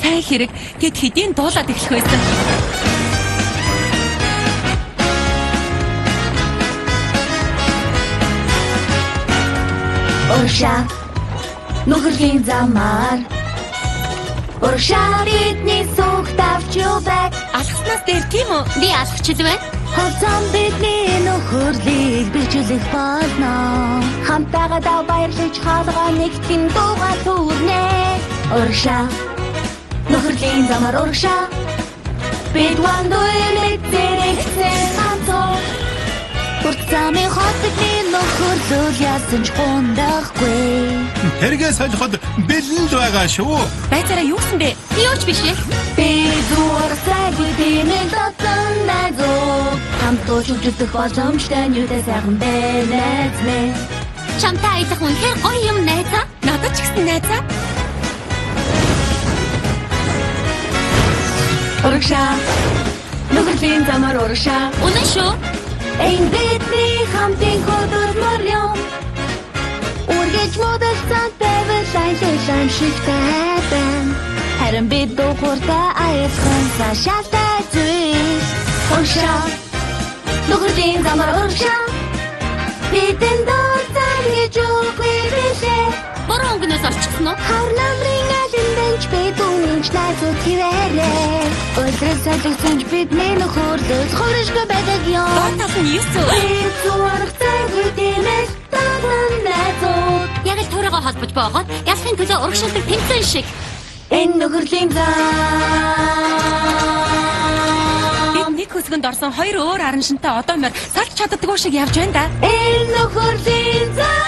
Сайн хэрэг тэд хэдийн дуулаад эхлэх байсан. Урагшаа нөхөрлийн замаар урагшаа бидний сүнхт авч явдаг. Алхаснаас дээр тийм үү? Би алхчихлээ. Хоцон бидний нөхөрлийг бэлжүүлэх болно. Хамтаагаа баярлаж хаалгаа нэгтгэн дуугаа төрнэ. Урагшаа нөхөрлийн замаар урагшаа бид вандуйлэг зэрэгцэн хамтоо уртсамын хотны нөхөрлөл яасан ч гондахгүй. Тэргээ солиход бэлэн л байгаа шүү. Байцаараа юу гэсэн бэ? Юу ч биш ээ. Би зурцай бидний дотор найзуу хамтдууч үжигдэх боломжтой нь юутай сайхан байна. Чамтай айдах үнэхээр гоё юм найзаа. Надад ч гэсэн найзаа. Урагшаа нөхөрлийн замаар урагшаа Үнэн шүү. энэ бидний хамтын хөдөлмөр юм. Үргэж модалцсан байвал шайн шигтэй байна. Харин бид дууртай аясан цаашаатай зүйл. Урагшаа нөхөрлийн замаар урагшаа бидэн дуртай гэж үгүй бишээ. Бороо өнгөнөөс олчихсон уу? Хар намрын алиндэнч бид үнэнч найзууд хിവэрээ. Өдрөс солигцонч бидний нөхөрлөл хөрөшгөө байдаг юм. Доор тал нь юу вэ? Бид зургтай гүтэмэл тагнан найзууд. Яг л туурайгаа холбож боогод ялахын төлөө урагшилдаг тэмцэн шиг. Энэ нөхөрлийн зам. Бид нэг хөсгөнд орсон хоёр өөр араншинтай одоо мөр салж чаддаггүй шиг явж байна да. Энэ нөхөрлийн зам.